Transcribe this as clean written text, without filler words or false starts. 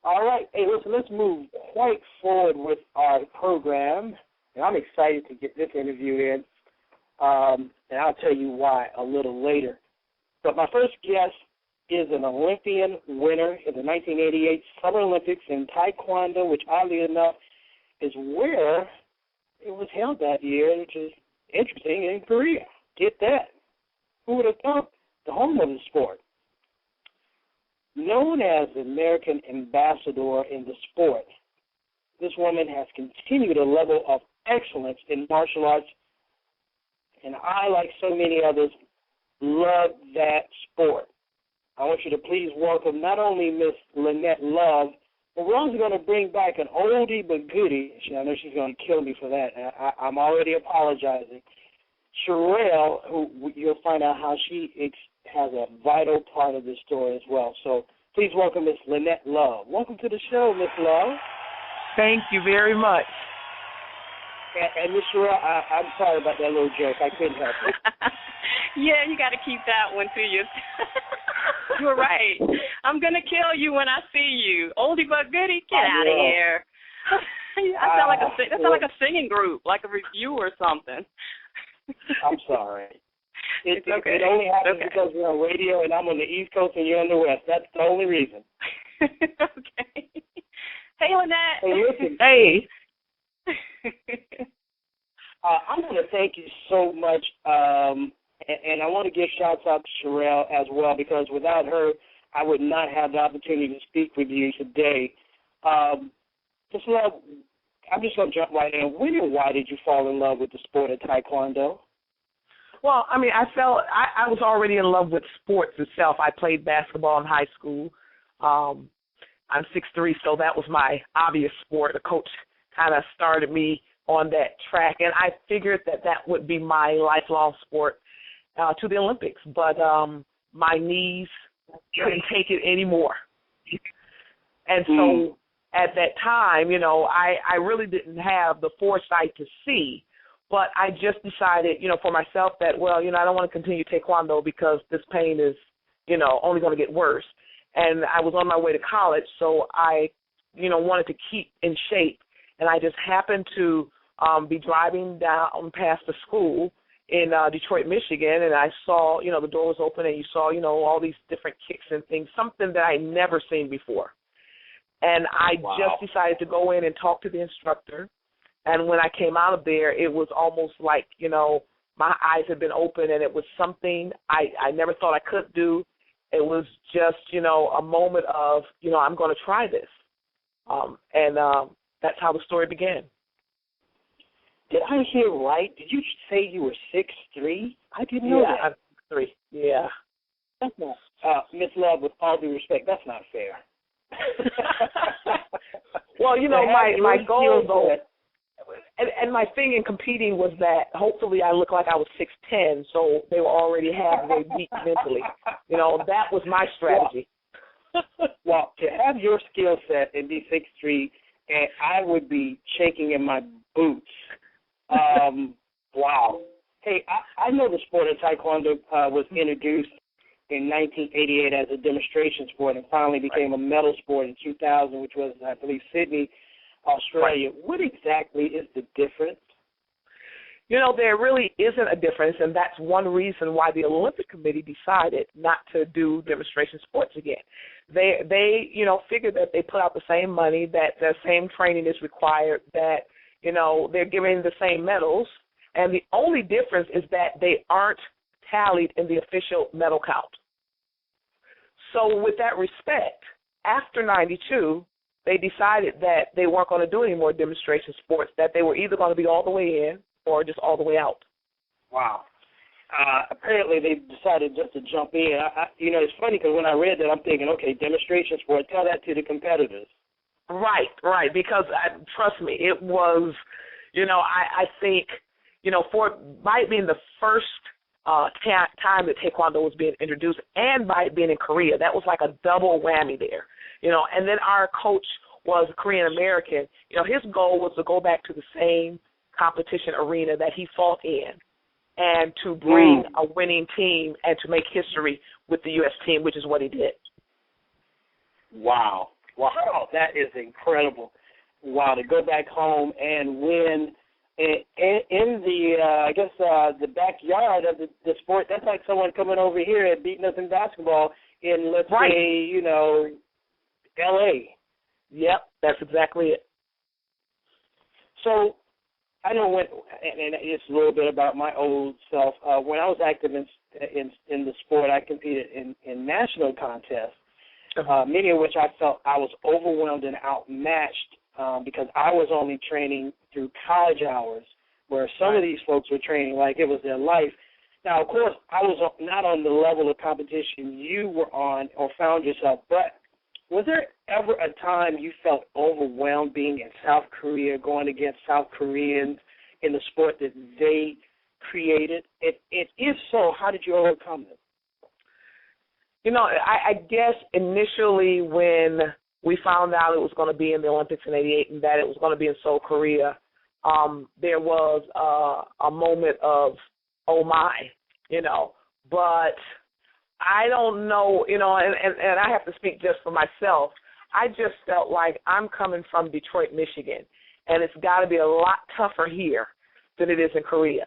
All right. Hey, listen, let's move quite forward with our program. And I'm excited to get this interview in. And I'll tell you why a little later. But my first guest is an Olympian winner in the 1988 Summer Olympics in Taekwondo, which oddly enough is where it was held that year, which is interesting, in Korea. Get that. Who would have thought? The home of the sport. Known as the American ambassador in the sport, this woman has continued a level of excellence in martial arts, and I, like so many others, love that sport. I want you to please welcome not only Miss Lynette Love, but we're also going to bring back an oldie but goodie. I know she's going to kill me for that. I'm already apologizing. Sherelle, who you'll find out how she has a vital part of this story as well. So please welcome Miss Lynette Love. Welcome to the show, Miss Love. Thank you very much. And Miss Sherelle, I'm sorry about that little joke. I couldn't help it. Yeah, you got to keep that one to you. You're right. I'm going to kill you when I see you. Oldie but goodie, get out of here. I sound like a singing group, like a review or something. I'm sorry. It's okay. It only happens because we're on radio and I'm on the East Coast and you're on the West. That's the only reason. Okay. Hey, Lynette. Hey, listen. Hey. I'm going to thank you so much, and I want to give shouts out to Sherelle as well, because without her, I would not have the opportunity to speak with you today. Just love. I'm just going to jump right in. When and why did you fall in love with the sport of Taekwondo? Well, I mean, I was already in love with sports itself. I played basketball in high school. I'm 6'3", so that was my obvious sport. The coach kind of started me on that track, and I figured that would be my lifelong sport to the Olympics. But my knees couldn't take it anymore. And so at that time, I really didn't have the foresight to see, but I just decided, for myself that, I don't want to continue Taekwondo because this pain is, only going to get worse. And I was on my way to college, so I, wanted to keep in shape. And I just happened to be driving down past the school in Detroit, Michigan, and I saw, the door was open, and you saw, all these different kicks and things, something that I never seen before. And I just decided to go in and talk to the instructor. And when I came out of there, it was almost like, my eyes had been open, and it was something I never thought I could do. It was just, a moment of, I'm going to try this. And that's how the story began. Did I hear right? Did you say you were 6'3"? I didn't know that. I'm 6'3". Yeah. That's not, Miss Love, with all due respect, that's not fair. Well, my goal, though, and my thing in competing was that hopefully I looked like I was 6'10", so they were already halfway beat mentally. That was my strategy. Well, to have your skill set and be 6'3", and I would be shaking in my boots. Wow. Hey, I know the sport of Taekwondo was introduced in 1988 as a demonstration sport and finally became a medal sport in 2000, which was, I believe, Sydney, Australia. Right. What exactly is the difference? There really isn't a difference, and that's one reason why the Olympic Committee decided not to do demonstration sports again. They figured that they put out the same money, that the same training is required, that, they're giving the same medals, and the only difference is that they aren't tallied in the official medal count. So with that respect, after 92, they decided that they weren't going to do any more demonstration sports, that they were either going to be all the way in or just all the way out. Wow. Apparently they decided just to jump in. It's funny because when I read that, I'm thinking, okay, demonstration sport, tell that to the competitors. Right, because trust me, it was, I think, by it being the first time that Taekwondo was being introduced and by it being in Korea, that was like a double whammy there, and then our coach was Korean American. His goal was to go back to the same competition arena that he fought in and to bring a winning team and to make history with the U.S. team, which is what he did. Wow. that is incredible. Wow, to go back home and win in the backyard of the sport. That's like someone coming over here and beating us in basketball in, let's say, L.A. Yep, that's exactly it. So I know and it's a little bit about my old self. When I was active in the sport, I competed in national contests, many of which I felt I was overwhelmed and outmatched because I was only training through college hours, where some of these folks were training like it was their life. Now, of course, I was not on the level of competition you were on or found yourself, but was there ever a time you felt overwhelmed being in South Korea, going against South Koreans in the sport that they created? If so, how did you overcome it? I guess initially when we found out it was going to be in the Olympics in '88 and that it was going to be in Seoul, Korea, there was a moment of, oh my, but I don't know, and I have to speak just for myself. I just felt like I'm coming from Detroit, Michigan, and it's got to be a lot tougher here than it is in Korea.